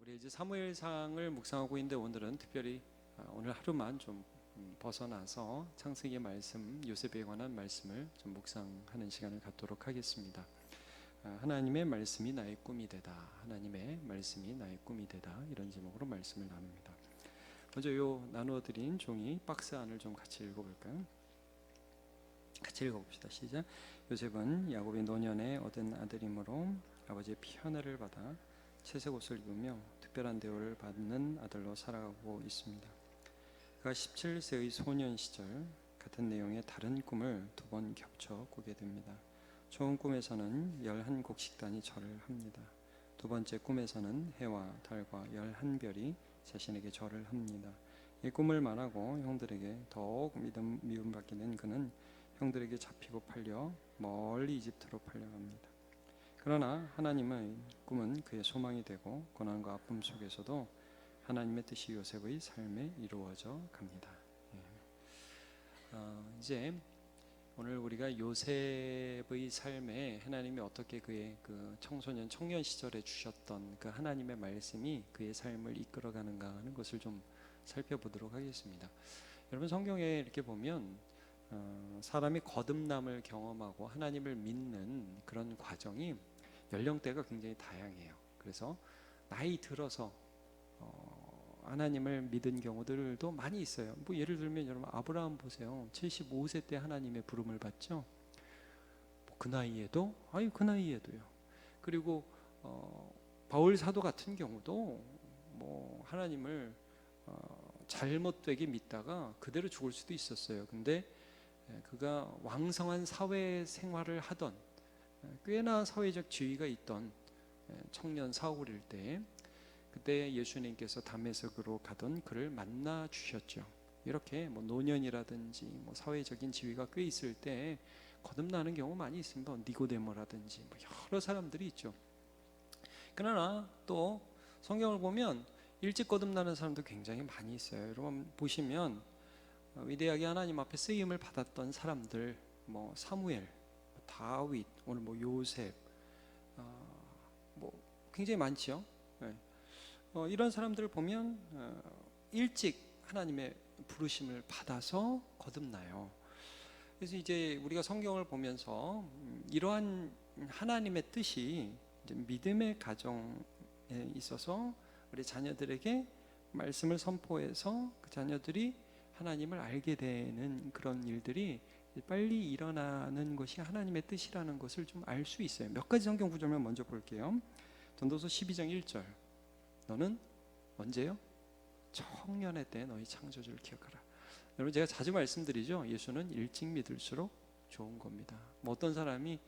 우리 이제 사무엘상을 묵상하고 있는데 오늘은 특별히 오늘 하루만 좀 벗어나서 창세기의 말씀, 요셉에 관한 말씀을 좀 묵상하는 시간을 갖도록 하겠습니다. 하나님의 말씀이 나의 꿈이 되다. 하나님의 말씀이 나의 꿈이 되다. 이런 제목으로 말씀을 나눕니다. 먼저 요 나누어드린 종이 박스 안을 좀 같이 읽어볼까요? 같이 읽어봅시다. 시작. 요셉은 야곱이 노년에 얻은 아들이므로 아버지의 편애를 받아 채색 옷을 입으며 특별한 대우를 받는 아들로 살아가고 있습니다. 그가 17세의 소년 시절 같은 내용의 다른 꿈을 두 번 겹쳐 꾸게 됩니다. 처음 꿈에서는 11곡 식단이 절을 합니다. 두 번째 꿈에서는 해와 달과 11별이 자신에게 절을 합니다. 이 꿈을 말하고 형들에게 더욱 미움받게 된 그는 형들에게 잡히고 팔려 멀리 이집트로 팔려갑니다. 그러나 하나님의 꿈은 그의 소망이 되고 고난과 아픔 속에서도 하나님의 뜻이 요셉의 삶에 이루어져 갑니다. 이제 오늘 우리가 요셉의 삶에 하나님이 어떻게 그의 그 청년 시절에 주셨던 그 하나님의 말씀이 그의 삶을 이끌어가는가 하는 것을 좀 살펴보도록 하겠습니다. 여러분, 성경에 이렇게 보면 사람이 거듭남을 경험하고 하나님을 믿는 그런 과정이 연령대가 굉장히 다양해요. 그래서 나이 들어서 하나님을 믿은 경우들도 많이 있어요. 뭐 예를 들면 여러분 아브라함 보세요. 75세 때 하나님의 부름을 받죠. 그 나이에도 그 나이에도요. 그리고 바울 사도 같은 경우도 뭐 하나님을 잘못되게 믿다가 그대로 죽을 수도 있었어요. 근데 그가 왕성한 사회 생활을 하던 꽤나 사회적 지위가 있던 청년 사울일 때 그때 예수님께서 다메섹으로 가던 그를 만나 주셨죠. 이렇게 뭐 노년이라든지 뭐 사회적인 지위가 꽤 있을 때 거듭나는 경우 많이 있습니다. 니고데모라든지 뭐 여러 사람들이 있죠. 그러나 또 성경을 보면 일찍 거듭나는 사람도 굉장히 많이 있어요. 여러분 보시면 위대하게 하나님 앞에 쓰임을 받았던 사람들, 뭐 사무엘, 다윗, 오늘 뭐 요셉, 뭐 굉장히 많죠. 이런 사람들을 보면 일찍 하나님의 부르심을 받아서 거듭나요. 그래서 이제 우리가 성경을 보면서 이러한 하나님의 뜻이 이제 믿음의 가정에 있어서 우리 자녀들에게 말씀을 선포해서 그 자녀들이 하나님을 알게 되는 그런 일들이 빨리 일어나는 것이 하나님의 뜻이라는 것을 좀 알 수 있어요. 몇 가지 성경 구절만 먼저 볼게요. 전도서 12장 1절. 너는 언제요? 청년의 때 너희 창조주를 기억하라. 여러분, 제가 자주 말씀드리죠. 예수는 일찍 믿을수록 좋은 겁니다. 뭐 어떤 사람이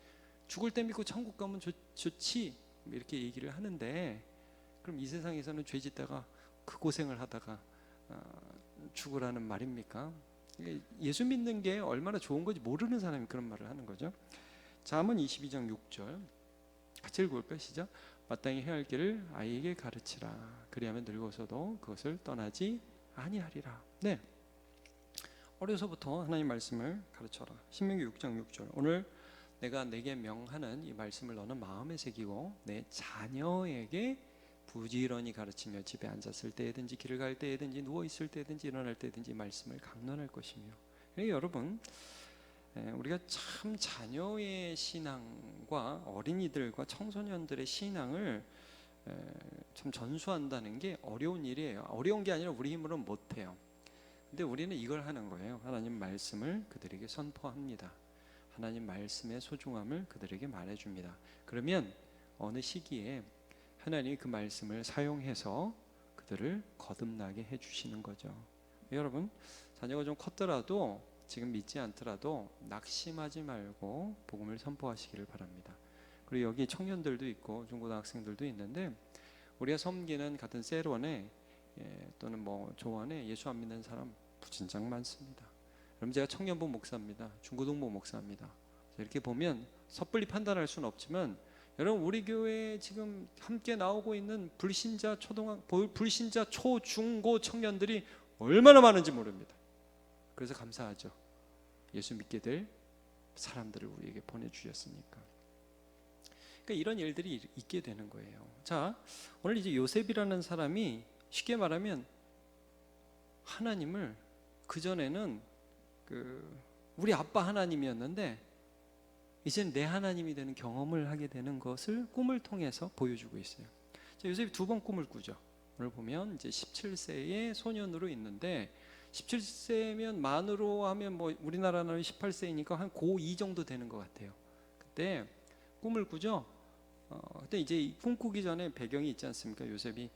죽을 때 믿고 천국 가면 좋지 이렇게 얘기를 하는데, 그럼 이 세상에서는 죄 짓다가 그 고생을 하다가 죽으라는 말입니까? 예수 믿는 게 얼마나 좋은 건지 모르는 사람이 그런 말을 하는 거죠. 잠언 22장 6절 같이 읽어볼까요? 시작. 마땅히 해야 할 길을 아이에게 가르치라. 그리하면 늙어서도 그것을 떠나지 아니하리라. 네, 어려서부터 하나님 말씀을 가르쳐라. 신명기 6장 6절. 오늘 내가 내게 명하는 이 말씀을 너는 마음에 새기고 내 자녀에게 부지런히 가르치며 집에 앉았을 때든지 길을 갈 때든지 누워 있을 때든지 일어날 때든지 말씀을 강론할 것이며. 여러분, 우리가 참 자녀의 신앙과 어린이들과 청소년들의 신앙을 참 전수한다는 게 어려운 일이에요. 어려운 게 아니라 우리 힘으로는 못해요. 근데 우리는 이걸 하는 거예요. 하나님 말씀을 그들에게 선포합니다. 하나님 말씀의 소중함을 그들에게 말해줍니다. 그러면 어느 시기에 하나님이 그 말씀을 사용해서 그들을 거듭나게 해주시는 거죠. 여러분, 자녀가 좀 컸더라도 지금 믿지 않더라도 낙심하지 말고 복음을 선포하시기를 바랍니다. 그리고 여기 청년들도 있고 중고등학생들도 있는데, 우리가 섬기는 같은 셀원에 또는 뭐 조원에 예수 안 믿는 사람 부진장 많습니다. 여러분, 제가 청년부 목사입니다. 중고등부 목사입니다. 이렇게 보면 섣불리 판단할 수는 없지만, 여러분, 우리 교회에 지금 함께 나오고 있는 불신자 초, 중, 고 청년들이 얼마나 많은지 모릅니다. 그래서 감사하죠. 예수 믿게 될 사람들을 우리에게 보내주셨으니까. 그러니까 이런 일들이 있게 되는 거예요. 자, 오늘 이제 요셉이라는 사람이 쉽게 말하면 하나님을, 그전에는 우리 아빠 하나님이었는데 이제는 내 하나님이 되는 경험을 하게 되는 것을 꿈을 통해서 보여주고 있어요. 자, 요셉이 두 번 꿈을 꾸죠. 오늘 보면 이제 17세의 소년으로 있는데, 17세면 만으로 하면 뭐 우리나라는 18세이니까 한 고2 정도 되는 것 같아요. 그때 꿈을 꾸죠. 그때 이제 꿈 꾸기 전에 배경이 있지 않습니까? 요셉이,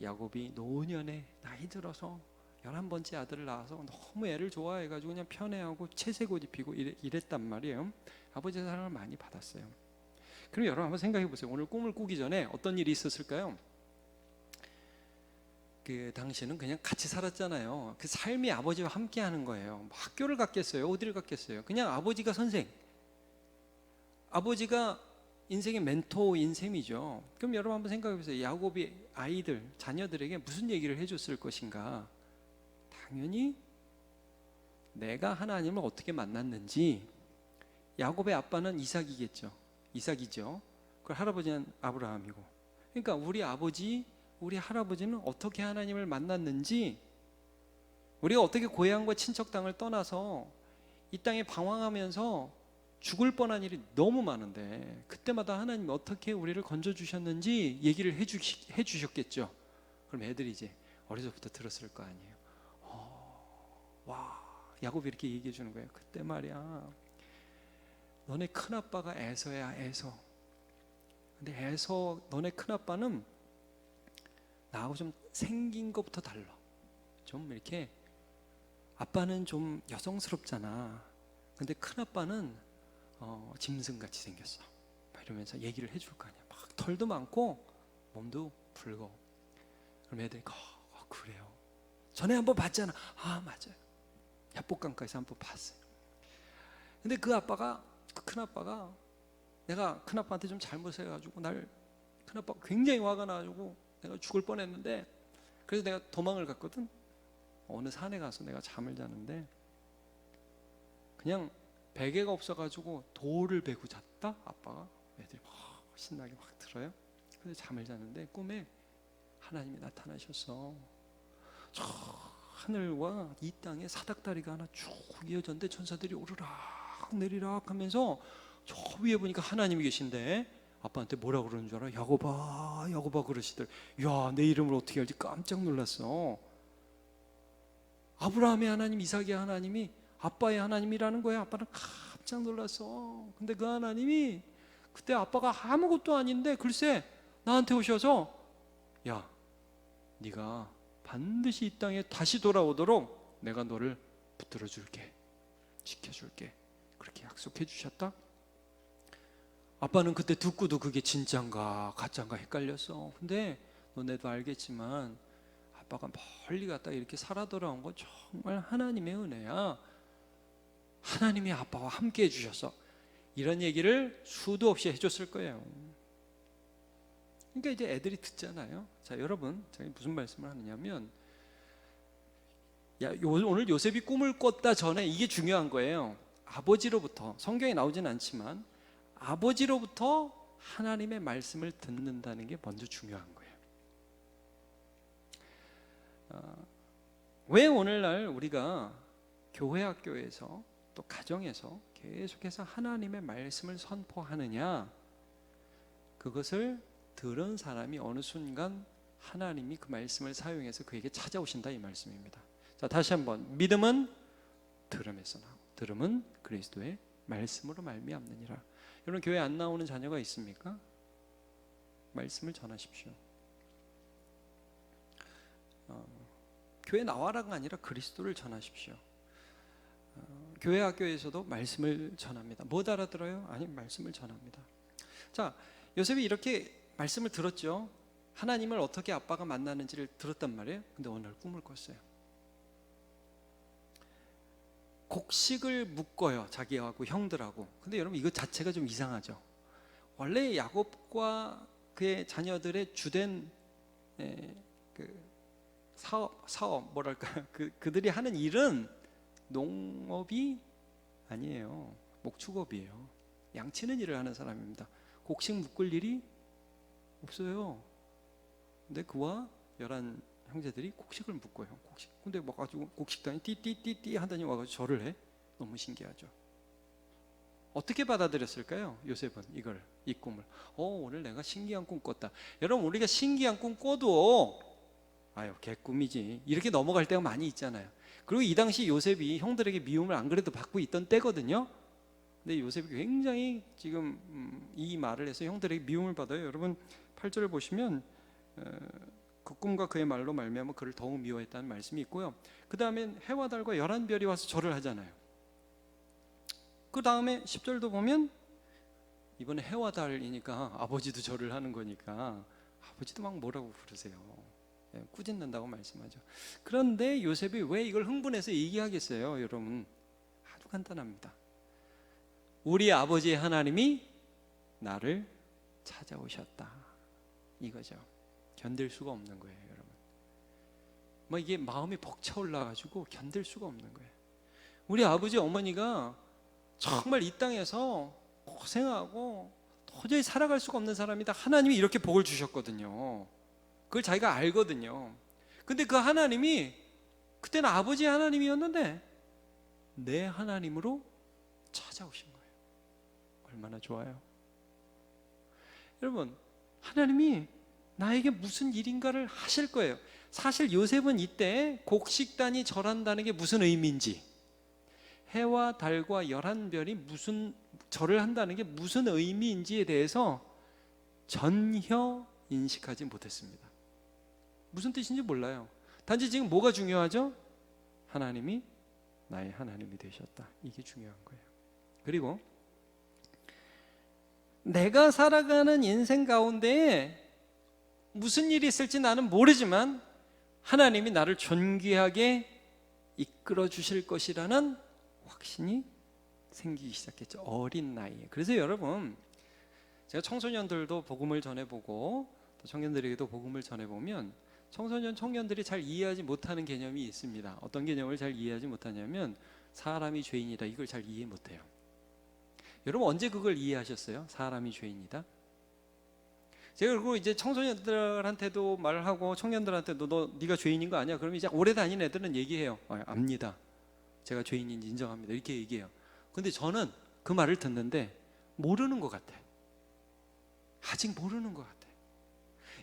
야곱이 노년에 나이 들어서 11번째 아들을 낳아서 너무 애를 좋아해가지고 그냥 편애하고 채색 옷 입히고 이랬단 말이에요. 아버지의 사랑을 많이 받았어요. 그럼 여러분 한번 생각해 보세요. 오늘 꿈을 꾸기 전에 어떤 일이 있었을까요? 그 당시는 그냥 같이 살았잖아요. 그 삶이 아버지와 함께 하는 거예요. 뭐 학교를 갔겠어요? 어디를 갔겠어요? 그냥 아버지가 선생, 아버지가 인생의 멘토인 셈이죠. 그럼 여러분 한번 생각해 보세요. 야곱이 아이들, 자녀들에게 무슨 얘기를 해줬을 것인가? 당연히 내가 하나님을 어떻게 만났는지. 야곱의 아빠는 이삭이겠죠. 이삭이죠. 그 할아버지는 아브라함이고. 그러니까 우리 아버지, 우리 할아버지는 어떻게 하나님을 만났는지, 우리가 어떻게 고향과 친척 땅을 떠나서 이 땅에 방황하면서 죽을 뻔한 일이 너무 많은데 그때마다 하나님이 어떻게 우리를 건져주셨는지 얘기를 해주셨겠죠. 그럼 애들이 이제 어려서부터 들었을 거 아니에요. 와, 야곱이 이렇게 얘기해 주는 거예요. 그때 말이야, 너네 큰아빠가 에서야, 에서. 근데 에서, 너네 큰아빠는 나하고 좀 생긴 것부터 달라. 좀 이렇게, 아빠는 좀 여성스럽잖아. 근데 큰아빠는 짐승같이 생겼어. 이러면서 얘기를 해줄 거 아니야. 막 털도 많고 몸도 붉어. 그럼 애들이 그래요. 전에 한번 봤잖아. 아, 맞아요. 협복강가에서 한번 봤어요. 근데 그 큰아빠가 내가 큰아빠한테 좀 잘못해가지고 큰아빠가 굉장히 화가 나가지고 내가 죽을 뻔했는데, 그래서 내가 도망을 갔거든. 어느 산에 가서 내가 잠을 자는데 그냥 베개가 없어가지고 돌을 베고 잤다. 아빠가. 애들이 막 신나게 막 들어요. 그래서 잠을 자는데 꿈에 하나님이 나타나셨어. 저 하늘과 이 땅에 사닥다리가 하나 쭉 이어졌는데 천사들이 오르락 내리락 하면서 저 위에 보니까 하나님이 계신데, 아빠한테 뭐라 그러는 줄 알아? 야곱아, 야곱아 그러시더래. 야, 내 이름을 어떻게 알지? 깜짝 놀랐어. 아브라함의 하나님, 이삭의 하나님이 아빠의 하나님이라는 거야. 아빠는 깜짝 놀랐어. 근데 그 하나님이 그때 아빠가 아무것도 아닌데 글쎄 나한테 오셔서, 야, 네가 반드시 이 땅에 다시 돌아오도록 내가 너를 붙들어 줄게, 지켜줄게, 그렇게 약속해 주셨다. 아빠는 그때 듣고도 그게 진짠가 가짠가 헷갈렸어. 근데 너네도 알겠지만 아빠가 멀리 갔다 이렇게 살아 돌아온 건 정말 하나님의 은혜야. 하나님이 아빠와 함께 해주셔서. 이런 얘기를 수도 없이 해줬을 거예요. 그러니까 이제 애들이 듣잖아요. 자, 여러분, 제가 무슨 말씀을 하느냐면, 오늘 요셉이 꿈을 꿨다 전에 이게 중요한 거예요. 아버지로부터, 성경에 나오진 않지만 아버지로부터 하나님의 말씀을 듣는다는 게 먼저 중요한 거예요. 왜 오늘날 우리가 교회 학교에서 또 가정에서 계속해서 하나님의 말씀을 선포하느냐? 그것을 들은 사람이 어느 순간 하나님이 그 말씀을 사용해서 그에게 찾아오신다, 이 말씀입니다. 자, 다시 한번, 믿음은 들음에서 나고 들음은 그리스도의 말씀으로 말미암느니라. 여러분, 교회 안 나오는 자녀가 있습니까? 말씀을 전하십시오. 교회 나와라가 아니라 그리스도를 전하십시오. 교회 학교에서도 말씀을 전합니다. 못 알아들어요? 아니, 말씀을 전합니다. 자, 요셉이 이렇게 말씀을 들었죠. 하나님을 어떻게 아빠가 만나는지를 들었단 말이에요. 근데 어느 날 꿈을 꿨어요. 곡식을 묶어요, 자기하고 형들하고. 근데 여러분, 이거 자체가 좀 이상하죠. 원래 야곱과 그의 자녀들의 주된 사업 뭐랄까요, 그들이 하는 일은 농업이 아니에요. 목축업이에요. 양치는 일을 하는 사람입니다. 곡식 묶을 일이 없어요. 근데 그와 11 형제들이 곡식을 묶어요. 곡식. 근데 막 가지고 곡식단이 띠띠띠띠 하더니 와가지고 절을 해. 너무 신기하죠. 어떻게 받아들였을까요? 요셉은 이 꿈을. 오늘 내가 신기한 꿈 꿨다. 여러분, 우리가 신기한 꿈 꿔도 아유, 개꿈이지, 이렇게 넘어갈 때가 많이 있잖아요. 그리고 이 당시 요셉이 형들에게 미움을 안 그래도 받고 있던 때거든요. 근데 요셉이 굉장히 지금 이 말을 해서 형들에게 미움을 받아요. 여러분 8절을 보시면 그 꿈과 그의 말로 말미암아 그를 더욱 미워했다는 말씀이 있고요. 그 다음에 해와 달과 11별이 와서 절을 하잖아요. 그 다음에 10절도 보면 이번에 해와 달이니까 아버지도 절을 하는 거니까 아버지도 막 뭐라고 부르세요. 꾸짖는다고 말씀하죠. 그런데 요셉이 왜 이걸 흥분해서 얘기하겠어요? 여러분, 아주 간단합니다. 우리 아버지의 하나님이 나를 찾아오셨다, 이거죠. 견딜 수가 없는 거예요, 여러분. 뭐 이게 마음이 벅차올라 가지고 견딜 수가 없는 거예요. 우리 아버지 어머니가 정말 이 땅에서 고생하고 도저히 살아갈 수가 없는 사람이다. 하나님이 이렇게 복을 주셨거든요. 그걸 자기가 알거든요. 근데 그 하나님이 그때는 아버지의 하나님이었는데 내 하나님으로 찾아오신 거예요. 얼마나 좋아요. 여러분, 하나님이 나에게 무슨 일인가를 하실 거예요. 사실 요셉은 이때 곡식단이 절한다는 게 무슨 의미인지, 해와 달과 11별이 무슨 절을 한다는 게 무슨 의미인지에 대해서 전혀 인식하지 못했습니다. 무슨 뜻인지 몰라요. 단지 지금 뭐가 중요하죠? 하나님이 나의 하나님이 되셨다, 이게 중요한 거예요. 그리고 내가 살아가는 인생 가운데 무슨 일이 있을지 나는 모르지만 하나님이 나를 존귀하게 이끌어 주실 것이라는 확신이 생기기 시작했죠. 어린 나이에. 그래서 여러분, 제가 청소년들도 복음을 전해보고 또 청년들에게도 복음을 전해보면 청소년, 청년들이 잘 이해하지 못하는 개념이 있습니다. 어떤 개념을 잘 이해하지 못하냐면 사람이 죄인이다, 이걸 잘 이해 못해요. 여러분, 언제 그걸 이해하셨어요? 사람이 죄인이다? 제가 그리고 이제 청소년들한테도 말하고 청년들한테도 너 네가 죄인인 거 아니야? 그러면 이제 오래 다닌 애들은 얘기해요. 압니다. 제가 죄인인지 인정합니다. 이렇게 얘기해요. 근데 저는 그 말을 듣는데 모르는 것 같아. 아직 모르는 것 같아.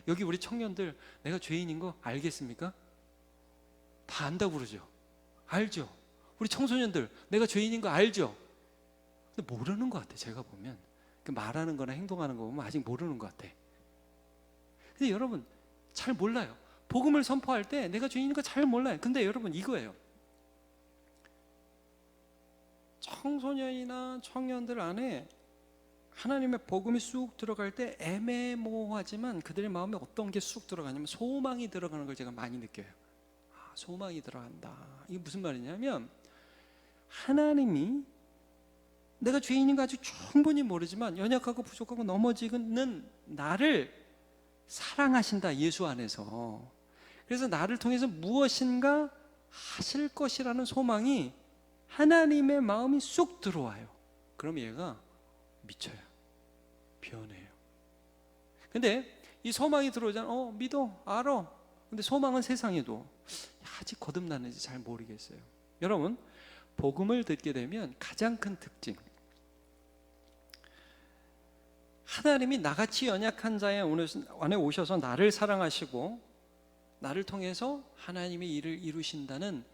여기 우리 청년들 내가 죄인인 거 알겠습니까? 다 안다고 그러죠. 알죠. 우리 청소년들 내가 죄인인 거 알죠. 근데 모르는 것 같아. 제가 보면 그 말하는 거나 행동하는 거 보면 아직 모르는 것 같아. 근데 여러분, 잘 몰라요. 복음을 선포할 때 내가 죄인인 거 잘 몰라요. 근데 여러분, 이거예요. 청소년이나 청년들 안에 하나님의 복음이 쑥 들어갈 때 애매모호하지만 그들의 마음에 어떤 게 쑥 들어가냐면 소망이 들어가는 걸 제가 많이 느껴요. 소망이 들어간다. 이게 무슨 말이냐면 하나님이 내가 죄인인 거 아직 충분히 모르지만 연약하고 부족하고 넘어지는 나를 사랑하신다, 예수 안에서. 그래서 나를 통해서 무엇인가 하실 것이라는 소망이 하나님의 마음이 쑥 들어와요. 그럼 얘가 미쳐요. 변해요. 근데 이 소망이 들어오잖아. 믿어, 알아. 근데 소망은 세상에도 아직 거듭났는지 잘 모르겠어요. 여러분, 복음을 듣게 되면 가장 큰 특징, 하나님이 나같이 연약한 자의 안에 오셔서 나를 사랑하시고 나를 통해서 하나님의 일을 이루신다는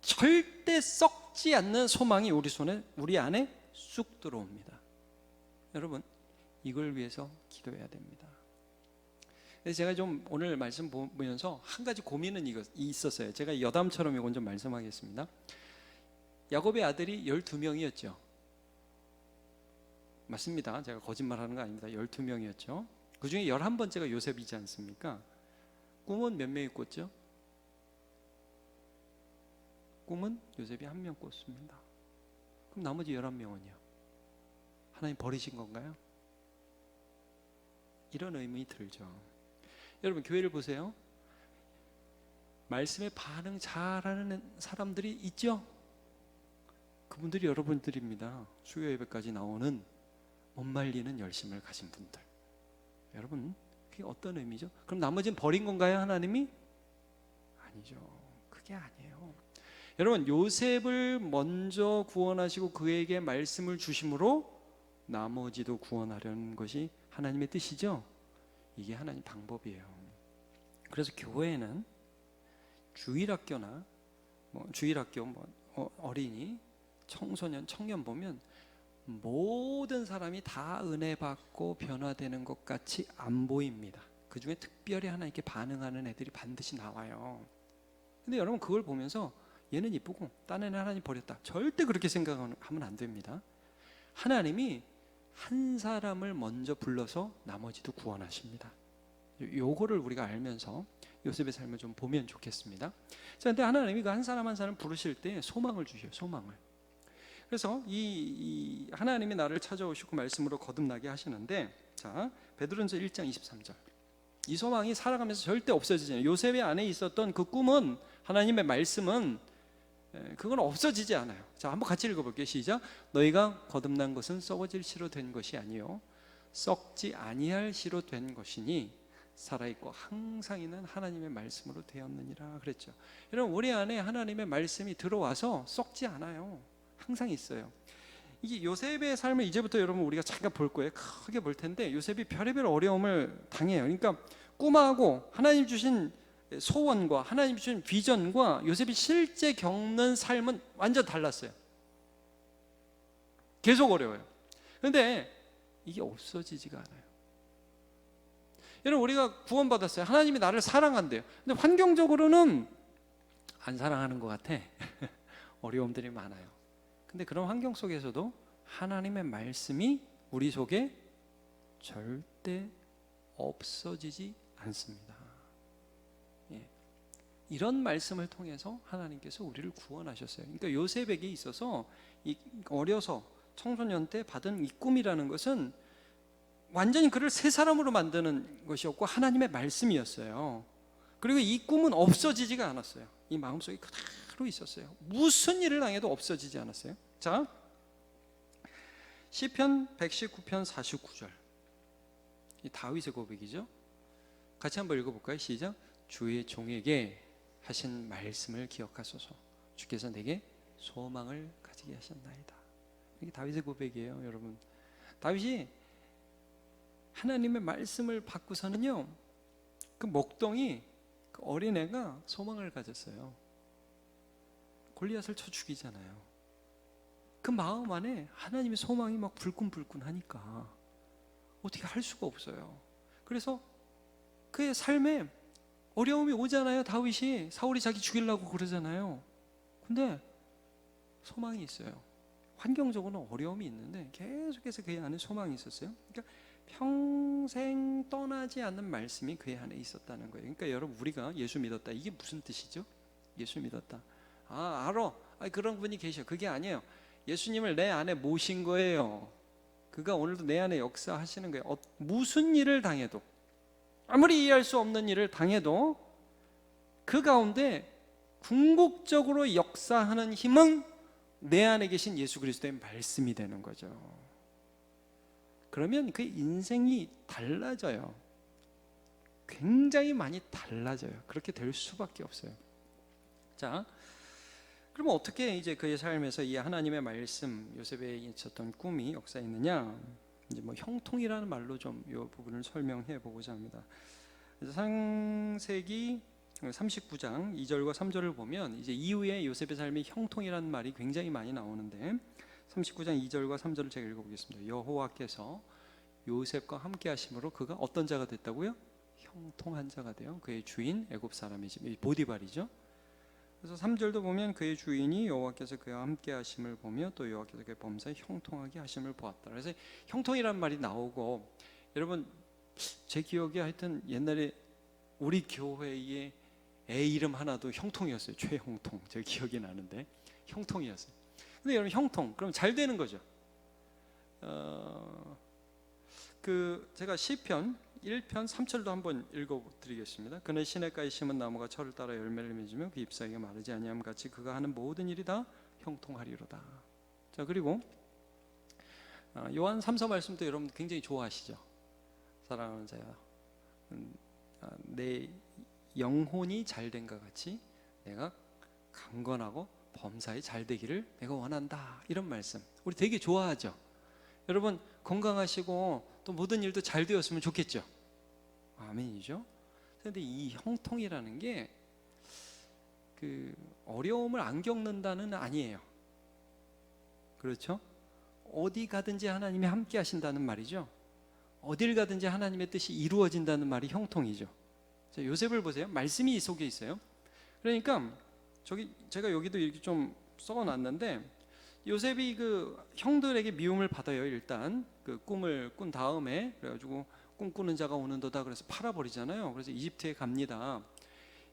절대 썩지 않는 소망이 우리 안에 쑥 들어옵니다. 여러분, 이걸 위해서 기도해야 됩니다. 그래서 제가 좀 오늘 말씀 보면서 한 가지 고민은 있었어요. 제가 여담처럼 이건 좀 말씀하겠습니다. 야곱의 아들이 12명이었죠. 맞습니다. 제가 거짓말하는 거 아닙니다. 12명이었죠. 그 중에 11번째가 요셉이지 않습니까? 꿈은 몇 명이 꿨죠? 꿈은 요셉이 1명 꿨습니다. 그럼 나머지 11명은요? 하나님 버리신 건가요? 이런 의문이 들죠. 여러분, 교회를 보세요. 말씀에 반응 잘하는 사람들이 있죠? 그분들이 여러분들입니다. 수요 예배까지 나오는 못 말리는 열심을 가진 분들. 여러분, 그게 어떤 의미죠? 그럼 나머지는 버린 건가요, 하나님이? 아니죠. 그게 아니에요. 여러분, 요셉을 먼저 구원하시고 그에게 말씀을 주심으로 나머지도 구원하려는 것이 하나님의 뜻이죠. 이게 하나님 방법이에요. 그래서 교회는 주일학교나 주일학교 어린이, 청소년, 청년 보면 모든 사람이 다 은혜 받고 변화되는 것 같이 안 보입니다. 그 중에 특별히 하나님께 반응하는 애들이 반드시 나와요. 근데 여러분, 그걸 보면서 얘는 이쁘고 딴 애는 하나님 버렸다, 절대 그렇게 생각하면 안 됩니다. 하나님이 한 사람을 먼저 불러서 나머지도 구원하십니다. 요거를 우리가 알면서 요셉의 삶을 좀 보면 좋겠습니다. 자, 근데 하나님이 그 한 사람 한 사람 부르실 때 소망을 주셔요. 소망을. 그래서 이 하나님이 나를 찾아오시고 말씀으로 거듭나게 하시는데, 자, 베드로전서 1장 23절. 이 소망이 살아가면서 절대 없어지지 않아요. 요셉의 안에 있었던 그 꿈은, 하나님의 말씀은 그건 없어지지 않아요. 자, 한번 같이 읽어볼게요. 시작. 너희가 거듭난 것은 썩어질 씨로 된 것이 아니요 썩지 아니할 씨로 된 것이니 살아있고 항상 있는 하나님의 말씀으로 되었느니라 그랬죠. 여러분, 우리 안에 하나님의 말씀이 들어와서 썩지 않아요. 항상 있어요. 이게 요셉의 삶을 이제부터 여러분 우리가 잠깐 볼 거예요. 크게 볼 텐데, 요셉이 별의별 어려움을 당해요. 그러니까 꿈하고 하나님 주신 소원과 하나님 주신 비전과 요셉이 실제 겪는 삶은 완전 달랐어요. 계속 어려워요. 그런데 이게 없어지지가 않아요. 여러분, 우리가 구원받았어요. 하나님이 나를 사랑한대요. 근데 환경적으로는 안 사랑하는 것 같아. 어려움들이 많아요. 근데 그런 환경 속에서도 하나님의 말씀이 우리 속에 절대 없어지지 않습니다. 예. 이런 말씀을 통해서 하나님께서 우리를 구원하셨어요. 그러니까 요셉에게 있어서 어려서 청소년 때 받은 이 꿈이라는 것은 완전히 그를 새 사람으로 만드는 것이었고 하나님의 말씀이었어요. 그리고 이 꿈은 없어지지가 않았어요. 이 마음속에 그대로 있었어요. 무슨 일을 당해도 없어지지 않았어요. 자, 시편 119편 49절. 이 다윗의 고백이죠. 같이 한번 읽어볼까요? 시작. 주의 종에게 하신 말씀을 기억하소서. 주께서 내게 소망을 가지게 하셨나이다. 이게 다윗의 고백이에요, 여러분. 다윗이 하나님의 말씀을 받고서는요, 그 목동이, 그 어린애가 소망을 가졌어요. 골리앗을 쳐 죽이잖아요. 그 마음 안에 하나님의 소망이 막 불끈불끈 하니까 어떻게 할 수가 없어요. 그래서 그의 삶에 어려움이 오잖아요. 다윗이, 사울이 자기 죽이려고 그러잖아요. 근데 소망이 있어요. 환경적으로는 어려움이 있는데 계속해서 그의 안에 소망이 있었어요. 그러니까 평생 떠나지 않는 말씀이 그의 안에 있었다는 거예요. 그러니까 여러분, 우리가 예수 믿었다, 이게 무슨 뜻이죠? 예수 믿었다, 알아. 그런 분이 계셔. 그게 아니에요. 예수님을 내 안에 모신 거예요. 그가 오늘도 내 안에 역사하시는 거예요. 무슨 일을 당해도, 아무리 이해할 수 없는 일을 당해도 그 가운데 궁극적으로 역사하는 힘은 내 안에 계신 예수 그리스도의 말씀이 되는 거죠. 그러면 그 인생이 달라져요. 굉장히 많이 달라져요. 그렇게 될 수밖에 없어요. 자, 그러면 어떻게 이제 그의 삶에서 이 하나님의 말씀, 요셉에 있었던 꿈이 역사했느냐? 이제 형통이라는 말로 좀 이 부분을 설명해 보고자 합니다. 그래서 창세기 39장 2절과 3절을 보면 이제 이후에 요셉의 삶이 형통이라는 말이 굉장히 많이 나오는데, 39장 2절과 3절을 제가 읽어보겠습니다. 여호와께서 요셉과 함께 하심으로 그가 어떤 자가 됐다고요? 형통한 자가 돼요. 그의 주인 애굽 사람이지, 보디발이죠. 그래서 3절도 보면 그의 주인이 여호와께서 그와 함께 하심을 보며 또 여호와께서 그의 범사에 형통하게 하심을 보았다. 그래서 형통이라는 말이 나오고, 여러분, 제 기억에 하여튼 옛날에 우리 교회의 애 이름 하나도 형통이었어요. 최형통. 제 기억이 나는데 형통이었어요. 근데 여러분, 형통 그럼 잘 되는 거죠. 제가 시편 1편 3절도 한번 읽어드리겠습니다. 그는 시냇가에 심은 나무가 철을 따라 열매를 맺으며 그 잎사귀가 마르지 아니함 같이 그가 하는 모든 일이 다 형통하리로다. 자, 그리고 요한 3서 말씀도 여러분 굉장히 좋아하시죠? 사랑하는 자야, 내 영혼이 잘된 것 같이 내가 강건하고 범사에 잘 되기를 내가 원한다, 이런 말씀 우리 되게 좋아하죠? 여러분 건강하시고 또 모든 일도 잘 되었으면 좋겠죠? 아멘이죠? 그런데 이 형통이라는 게 그 어려움을 안 겪는다는 아니에요. 그렇죠? 어디 가든지 하나님이 함께 하신다는 말이죠. 어딜 가든지 하나님의 뜻이 이루어진다는 말이 형통이죠. 자, 요셉을 보세요. 말씀이 속에 있어요. 그러니까 제가 여기도 이렇게 좀 써놨는데, 요셉이 그 형들에게 미움을 받아요. 일단 그 꿈을 꾼 다음에, 그래가지고 꿈꾸는 자가 오는도다 그래서 팔아버리잖아요. 그래서 이집트에 갑니다.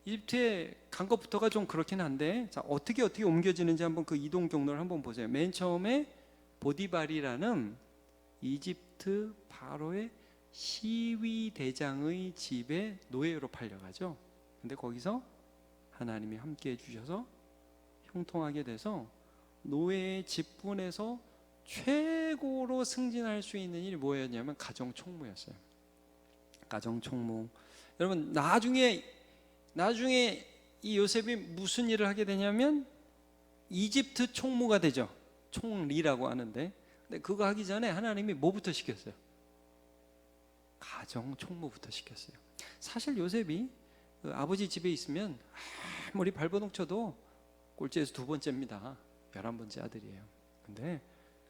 이집트에 간 것부터가 좀 그렇긴 한데, 자, 어떻게 옮겨지는지 한번 그 이동 경로를 한번 보세요. 맨 처음에 보디발이라는 이집트 바로의 시위 대장의 집에 노예로 팔려가죠. 근데 거기서 하나님이 함께 해주셔서 형통하게 돼서 노예의 직분에서 최고로 승진할 수 있는 일이 뭐였냐면 가정총무였어요. 가정총무. 여러분 나중에 이 요셉이 무슨 일을 하게 되냐면 이집트 총무가 되죠. 총리라고 하는데, 근데 그거 하기 전에 하나님이 뭐부터 시켰어요? 가정총무부터 시켰어요. 사실 요셉이 그 아버지 집에 있으면 아무리 발버둥 쳐도 꼴찌에서 2번째입니다. 11번째 아들이에요. 근데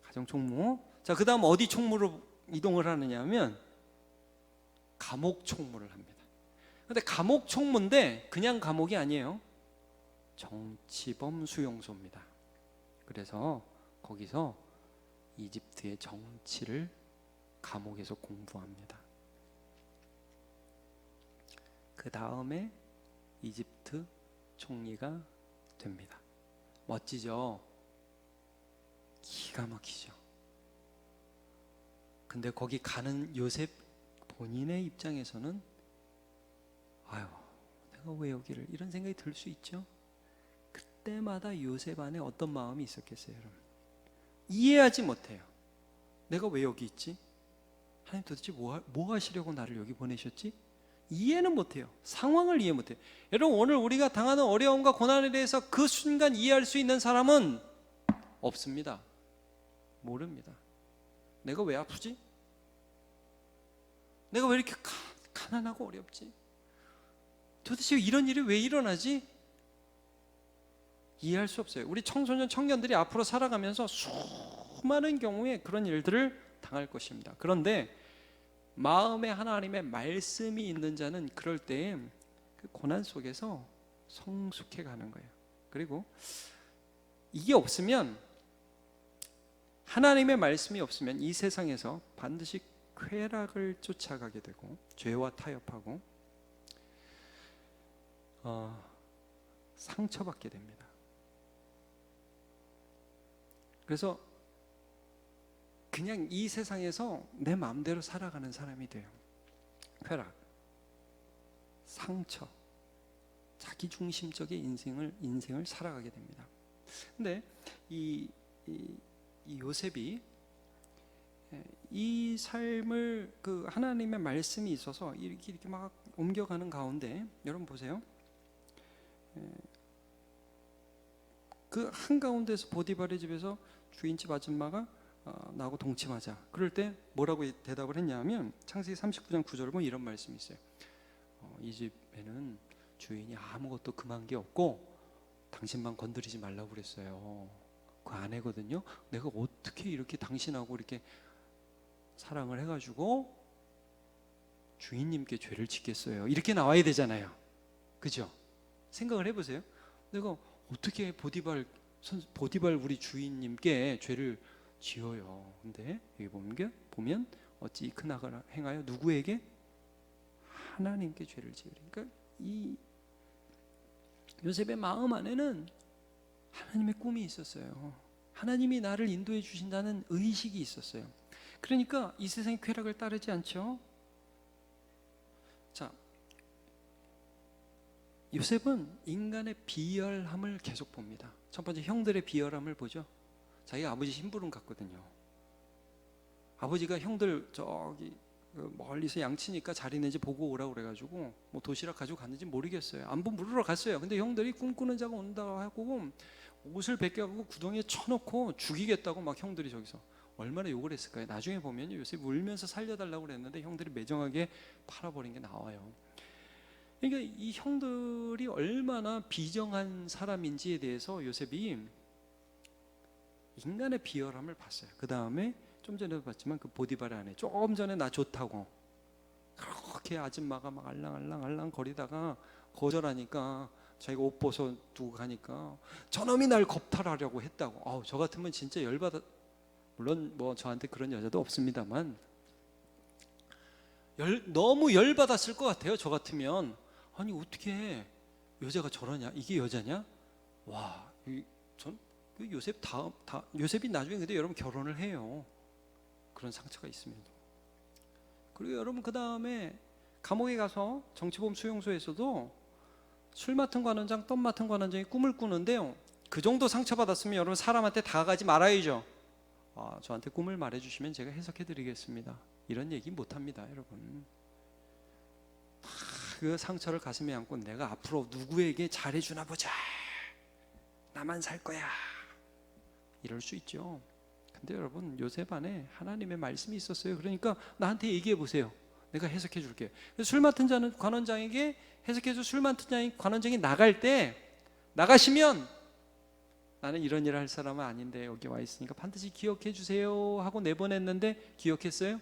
가정총무, 자, 그 다음 어디 총무로 이동을 하느냐 하면 감옥 총무를 합니다. 근데 감옥 총무인데 그냥 감옥이 아니에요. 정치범 수용소입니다. 그래서 거기서 이집트의 정치를 감옥에서 공부합니다. 그 다음에 이집트 총리가 됩니다. 멋지죠? 기가 막히죠? 근데 거기 가는 요셉 본인의 입장에서는 아유, 내가 왜 여기를, 이런 생각이 들 수 있죠? 그때마다 요셉 안에 어떤 마음이 있었겠어요, 여러분? 이해하지 못해요. 내가 왜 여기 있지? 하나님 도대체 뭐 하시려고 나를 여기 보내셨지? 이해는 못해요. 상황을 이해 못해요. 여러분, 오늘 우리가 당하는 어려움과 고난에 대해서 그 순간 이해할 수 있는 사람은 없습니다. 모릅니다. 내가 왜 아프지? 내가 왜 이렇게 가난하고 어렵지? 도대체 이런 일이 왜 일어나지? 이해할 수 없어요. 우리 청소년 청년들이 앞으로 살아가면서 수많은 경우에 그런 일들을 당할 것입니다. 그런데 마음에 하나님의 말씀이 있는 자는 그럴 때 그 고난 속에서 성숙해 가는 거예요. 그리고 이게 없으면, 하나님의 말씀이 없으면 이 세상에서 반드시 쾌락을 쫓아가게 되고 죄와 타협하고 상처받게 됩니다. 그래서 그냥 이 세상에서 내 마음대로 살아가는 사람이 돼요. 쾌락, 상처, 자기중심적인 인생을 살아가게 됩니다. 근데 이 요셉이 이 삶을 그 하나님의 말씀이 있어서 이렇게 막 옮겨가는 가운데, 여러분 보세요. 그 한가운데서 보디발의 집에서 주인집 아줌마가 나하고 동침하자. 그럴 때 뭐라고 대답을 했냐면, 창세기 39장 9절을 보면 이런 말씀이 있어요. 이 집에는 주인이 아무것도 금한 게 없고 당신만 건드리지 말라고 그랬어요. 그 아내거든요. 내가 어떻게 이렇게 당신하고 이렇게 사랑을 해가지고 주인님께 죄를 짓겠어요? 이렇게 나와야 되잖아요. 그죠? 생각을 해보세요. 내가 어떻게 보디발 우리 주인님께 죄를 지어요? 근데 여기 보면 어찌 이 큰 악을 행하여 누구에게? 하나님께 죄를 지으리. 그러니까 이 요셉의 마음 안에는 하나님의 꿈이 있었어요. 하나님이 나를 인도해 주신다는 의식이 있었어요. 그러니까 이 세상의 쾌락을 따르지 않죠. 자, 요셉은 인간의 비열함을 계속 봅니다. 첫 번째, 형들의 비열함을 보죠. 자기가 아버지 심부름 갔거든요. 아버지가 형들 저기 멀리서 양치니까 잘 있는지 보고 오라고 그래가지고 뭐 도시락 가지고 갔는지 모르겠어요. 안부 물으러 갔어요. 근데 형들이 꿈꾸는 자가 온다고 하고 옷을 벗겨갖고 구덩이에 쳐놓고 죽이겠다고 막 형들이 저기서 얼마나 욕을 했을까요? 나중에 보면 요셉이 울면서 살려달라고 그랬는데 형들이 매정하게 팔아버린 게 나와요. 그러니까 이 형들이 얼마나 비정한 사람인지에 대해서 요셉이 인간의 비열함을 봤어요. 그 다음에 좀 전에도 봤지만 그 보디발의 아내, 조금 전에 나 좋다고 그렇게 아줌마가 막 알랑알랑 거리다가 거절하니까 자기가 옷 벗어 두고 가니까 저놈이 날 겁탈하려고 했다고. 저 같으면 진짜 열받아. 물론 뭐 저한테 그런 여자도 없습니다만 너무 열받았을 것 같아요. 저 같으면 아니 어떻게 여자가 저러냐, 이게 여자냐. 와, 전 요셉 요셉이 나중에 근데 여러분 결혼을 해요. 그런 상처가 있으면도. 그리고 여러분 그 다음에 감옥에 가서 정치범 수용소에서도 술 맡은 관원장, 떡 맡은 관원장이 꿈을 꾸는데요, 그 정도 상처받았으면 여러분 사람한테 다가가지 말아야죠. 저한테 꿈을 말해주시면 제가 해석해 드리겠습니다. 이런 얘기 못합니다. 여러분 그 상처를 가슴에 안고 내가 앞으로 누구에게 잘해주나 보자, 나만 살 거야, 이럴 수 있죠. 근데 여러분 요셉 안에 하나님의 말씀이 있었어요. 그러니까 나한테 얘기해 보세요, 내가 해석해 줄게. 술 맡은 자는 관원장에게 해석해서 술 맡은 자인 관원장이 나갈 때, 나가시면 나는 이런 일을 할 사람은 아닌데 여기 와 있으니까 반드시 기억해 주세요 하고 내보냈는데 기억했어요?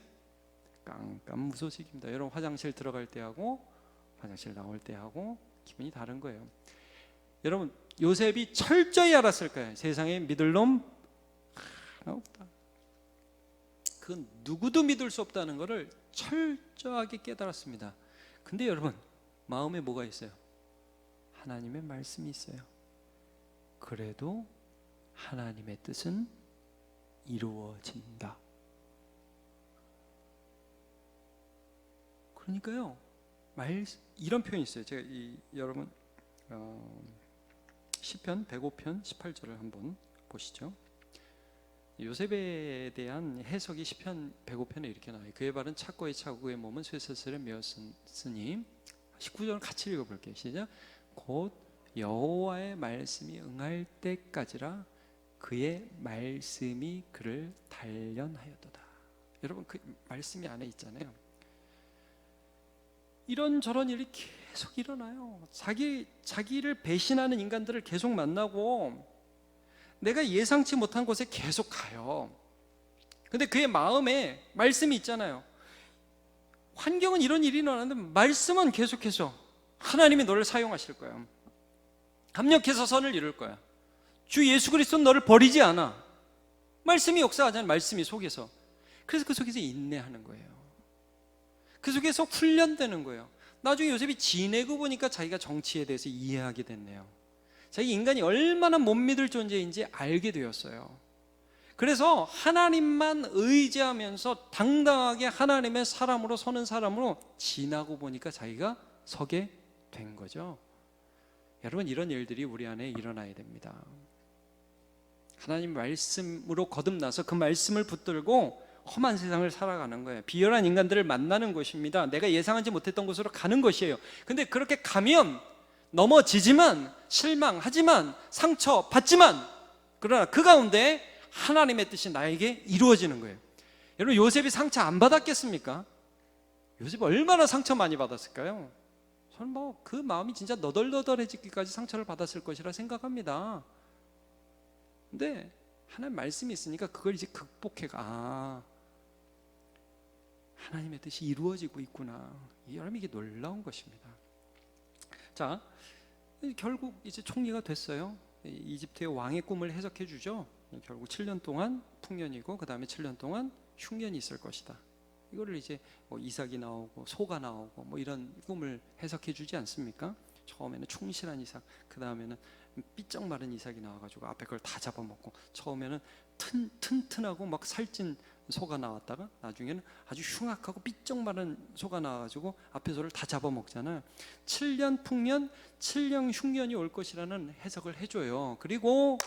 깜깜무소식입니다. 여러분 화장실 들어갈 때 하고 화장실 나올 때 하고 기분이 다른 거예요. 여러분 요셉이 철저히 알았을 거예요. 세상에 믿을 놈 하나 없다. 그 누구도 믿을 수 없다는 것을 철저하게 깨달았습니다. 근데 여러분 마음에 뭐가 있어요? 하나님의 말씀이 있어요. 그래도 하나님의 뜻은 이루어진다. 그러니까요, 이런 표현이 있어요. 제가 여러분 시편 105편 18절을 한번 보시죠. 요셉에 대한 해석이 시편 105편에 이렇게 나와요. 그의 발은 착고에 차고 그의 몸은 쇠사슬에 메었으니. 19절을 같이 읽어볼게요. 시작. 곧 여호와의 말씀이 응할 때까지라 그의 말씀이 그를 단련하였도다. 여러분 그 말씀이 안에 있잖아요. 이런저런 일이 계속 일어나요. 자기를 배신하는 인간들을 계속 만나고 내가 예상치 못한 곳에 계속 가요. 근데 그의 마음에 말씀이 있잖아요. 환경은 이런 일이 일어나는데 말씀은 계속해서 하나님이 너를 사용하실 거야. 합력해서 선을 이룰 거야. 주 예수 그리스도는 너를 버리지 않아. 말씀이 역사하잖아요. 말씀이 속에서. 그래서 그 속에서 인내하는 거예요. 그 속에서 훈련되는 거예요. 나중에 요셉이 지내고 보니까 자기가 정치에 대해서 이해하게 됐네요. 자기 인간이 얼마나 못 믿을 존재인지 알게 되었어요. 그래서 하나님만 의지하면서 당당하게 하나님의 사람으로 서는 사람으로 지나고 보니까 자기가 서게 된 거죠. 여러분 이런 일들이 우리 안에 일어나야 됩니다. 하나님 말씀으로 거듭나서 그 말씀을 붙들고 험한 세상을 살아가는 거예요. 비열한 인간들을 만나는 것입니다. 내가 예상하지 못했던 곳으로 가는 것이에요. 근데 그렇게 가면 넘어지지만, 실망하지만, 상처받지만, 그러나 그 가운데 하나님의 뜻이 나에게 이루어지는 거예요. 여러분 요셉이 상처 안 받았겠습니까? 요셉이 얼마나 상처 많이 받았을까요? 저는 그 마음이 진짜 너덜너덜해지기까지 상처를 받았을 것이라 생각합니다. 근데 하나님 말씀이 있으니까 그걸 이제 극복해가 하나님의 뜻이 이루어지고 있구나. 여러분 이게 놀라운 것입니다. 자, 결국 이제 총리가 됐어요. 이집트의 왕의 꿈을 해석해 주죠. 결국 7년 동안 풍년이고 그 다음에 7년 동안 흉년이 있을 것이다. 이거를 이제 이삭이 나오고 소가 나오고 이런 꿈을 해석해 주지 않습니까? 처음에는 충실한 이삭, 그 다음에는 삐쩍 마른 이삭이 나와가지고 앞에 걸 다 잡아먹고, 처음에는 튼튼하고 막 살찐 소가 나왔다가 나중에는 아주 흉악하고 삐쩍 마른 소가 나와가지고 앞에 소를 다 잡아먹잖아요. 7년 풍년, 7년 흉년이 올 것이라는 해석을 해줘요. 그리고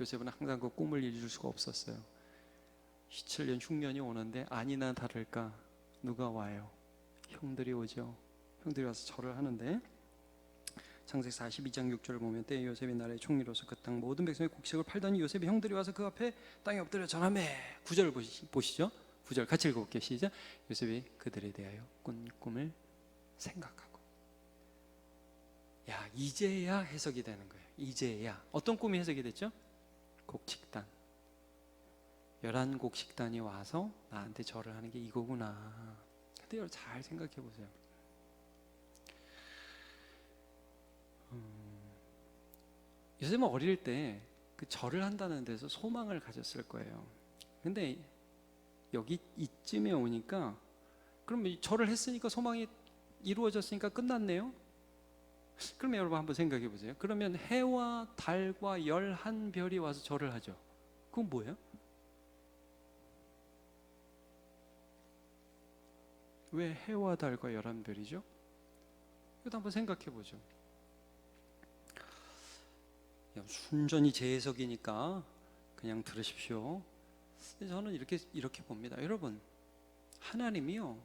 요셉은 항상 그 꿈을 이룰 수가 없었어요. 7년 흉년이 오는데 아니나 다를까 누가 와요? 형들이 오죠. 형들이 와서 절을 하는데 창세기 42장 6절을 보면 때에 요셉이 나라의 총리로서 그 땅 모든 백성의 곡식을 팔더니 요셉의 형들이 와서 그 앞에 땅에 엎드려 절하매. 9절을 보시죠. 9절 같이 읽어볼게요. 시작. 요셉이 그들에 대하여 꾼 꿈을 생각하고. 야, 이제야 해석이 되는 거예요. 이제야. 어떤 꿈이 해석이 됐죠? 곡식단. 11곡식단이 와서 나한테 절을 하는 게 이거구나. 근데 여러분 잘 생각해 보세요. 요셉은 어릴 때 그 절을 한다는 데서 소망을 가졌을 거예요. 근데 여기 이쯤에 오니까 그럼 절을 했으니까 소망이 이루어졌으니까 끝났네요. 그러면 여러분 한번 생각해 보세요. 그러면 해와 달과 11별이 와서 절을 하죠. 그건 뭐예요? 왜 해와 달과 11별이죠? 이것도 한번 생각해 보죠. 순전히 제 해석이니까 그냥 들으십시오. 저는 이렇게 봅니다. 여러분, 하나님이요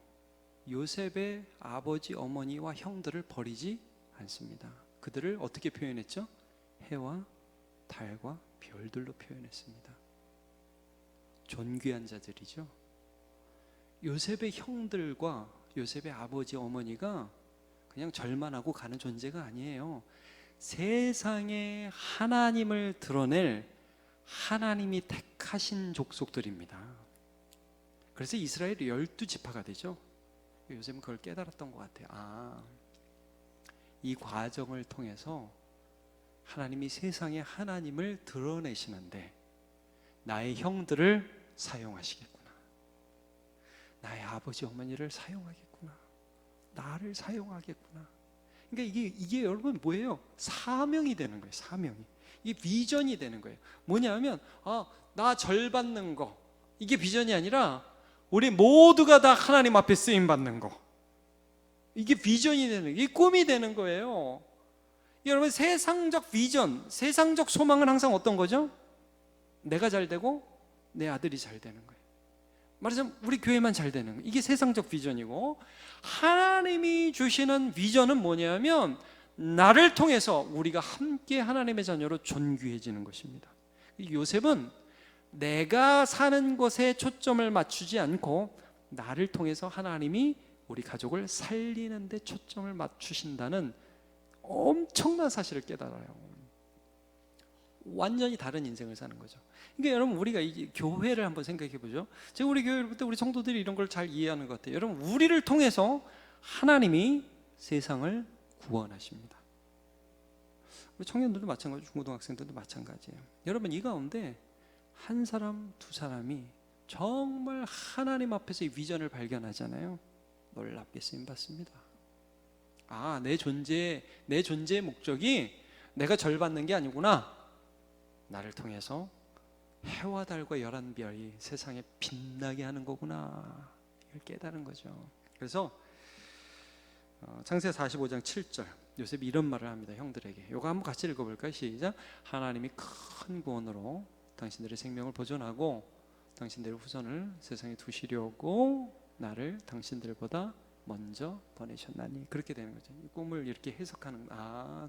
요셉의 아버지, 어머니와 형들을 버리지 않습니다. 그들을 어떻게 표현했죠? 해와 달과 별들로 표현했습니다. 존귀한 자들이죠. 요셉의 형들과 요셉의 아버지, 어머니가 그냥 절만 하고 가는 존재가 아니에요. 세상에 하나님을 드러낼 하나님이 택하신 족속들입니다. 그래서 이스라엘이 12지파가 되죠. 요셉은 그걸 깨달았던 것 같아요. 이 과정을 통해서 하나님이 세상에 하나님을 드러내시는데 나의 형들을 사용하시겠구나. 나의 아버지 어머니를 사용하겠구나. 나를 사용하겠구나. 그러니까 이게 여러분 뭐예요? 사명이 되는 거예요. 사명이. 이게 비전이 되는 거예요. 뭐냐면 나 절 받는 거. 이게 비전이 아니라 우리 모두가 다 하나님 앞에 쓰임 받는 거. 이게 비전이 되는 거예요. 이게 꿈이 되는 거예요. 여러분 세상적 비전, 세상적 소망은 항상 어떤 거죠? 내가 잘 되고 내 아들이 잘 되는 거예요. 말하자면 우리 교회만 잘 되는 거예요. 이게 세상적 비전이고, 하나님이 주시는 비전은 뭐냐면 나를 통해서 우리가 함께 하나님의 자녀로 존귀해지는 것입니다. 요셉은 내가 사는 것에 초점을 맞추지 않고 나를 통해서 하나님이 우리 가족을 살리는 데 초점을 맞추신다는 엄청난 사실을 깨달아요. 완전히 다른 인생을 사는 거죠. 그러니까 여러분 우리가 이 교회를 한번 생각해 보죠. 제가 우리 교회 때 우리 성도들이 이런 걸 잘 이해하는 것 같아요. 여러분 우리를 통해서 하나님이 세상을 구원하십니다. 우리 청년들도 마찬가지고 중고등학생들도 마찬가지예요. 여러분 이 가운데 한 사람 두 사람이 정말 하나님 앞에서 이 비전을 발견하잖아요. 놀랍게 쓰임 받습니다. 내 존재의 목적이 내가 절 받는 게 아니구나. 나를 통해서 해와 달과 11별이 세상에 빛나게 하는 거구나. 이걸 깨달은 거죠. 그래서 창세기 45장 7절 요셉이 이런 말을 합니다. 형들에게. 이거 한번 같이 읽어볼까요? 시작. 하나님이 큰 구원으로 당신들의 생명을 보존하고 당신들의 후손을 세상에 두시려고 나를 당신들보다 먼저 보내셨나니. 그렇게 되는 거죠. 이 꿈을 이렇게 해석하는,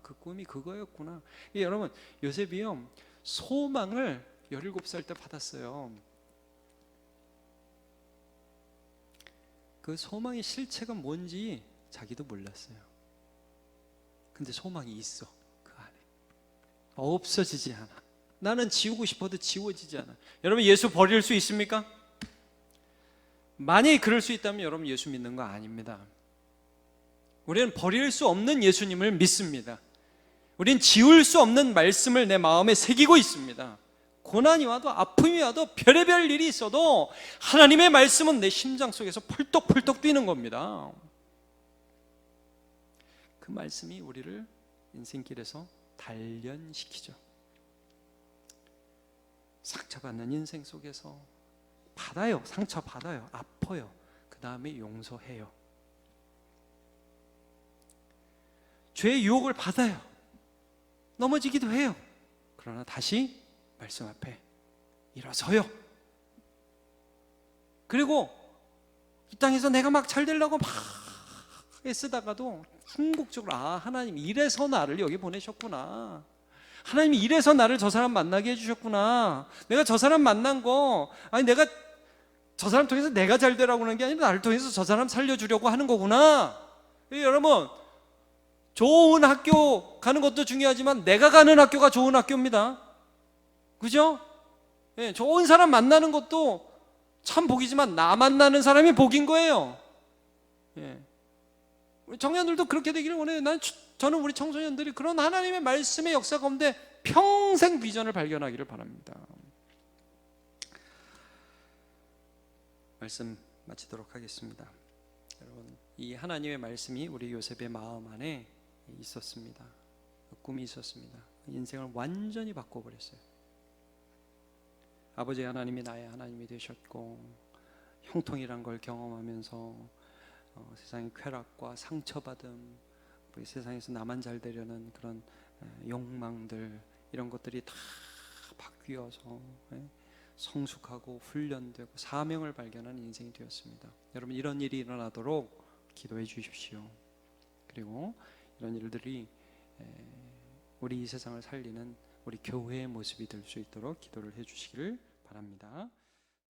그 꿈이 그거였구나. 여러분 요셉이요 소망을 17살 때 받았어요. 그 소망의 실체가 뭔지 자기도 몰랐어요. 근데 소망이 있어. 그 안에 없어지지 않아. 나는 지우고 싶어도 지워지지 않아. 여러분 예수 버릴 수 있습니까? 만약에 그럴 수 있다면 여러분 예수 믿는 거 아닙니다. 우리는 버릴 수 없는 예수님을 믿습니다. 우리는 지울 수 없는 말씀을 내 마음에 새기고 있습니다. 고난이 와도 아픔이 와도 별의별 일이 있어도 하나님의 말씀은 내 심장 속에서 펄떡펄떡 뛰는 겁니다. 그 말씀이 우리를 인생길에서 단련시키죠. 상처받는 인생 속에서 받아요. 상처 받아요. 아파요. 그 다음에 용서해요. 죄의 유혹을 받아요. 넘어지기도 해요. 그러나 다시 말씀 앞에 일어서요. 그리고 이 땅에서 내가 막 잘 되려고 막 애쓰다가도 궁극적으로 하나님 이래서 나를 여기 보내셨구나. 하나님이 이래서 나를 저 사람 만나게 해주셨구나. 내가 저 사람 만난 거 내가 저 사람 통해서 내가 잘 되라고 하는 게 아니라 나를 통해서 저 사람 살려주려고 하는 거구나. 여러분, 좋은 학교 가는 것도 중요하지만 내가 가는 학교가 좋은 학교입니다. 그죠? 좋은 사람 만나는 것도 참 복이지만 나 만나는 사람이 복인 거예요. 우리 청년들도 그렇게 되기를 원해요. 저는 우리 청소년들이 그런 하나님의 말씀의 역사 가운데 평생 비전을 발견하기를 바랍니다. 말씀 마치도록 하겠습니다. 여러분, 이 하나님의 말씀이 우리 요셉의 마음 안에 있었습니다. 꿈이 있었습니다. 인생을 완전히 바꿔버렸어요. 아버지 하나님이 나의 하나님이 되셨고 형통이란 걸 경험하면서 세상의 쾌락과 상처받음, 우리 세상에서 나만 잘 되려는 그런 욕망들, 이런 것들이 다 바뀌어서 성숙하고 훈련되고 사명을 발견하는 인생이 되었습니다. 여러분, 이런 일이 일어나도록 기도해 주십시오. 그리고 이런 일들이 우리 이 세상을 살리는 우리 교회의 모습이 될 수 있도록 기도를 해 주시기를 바랍니다.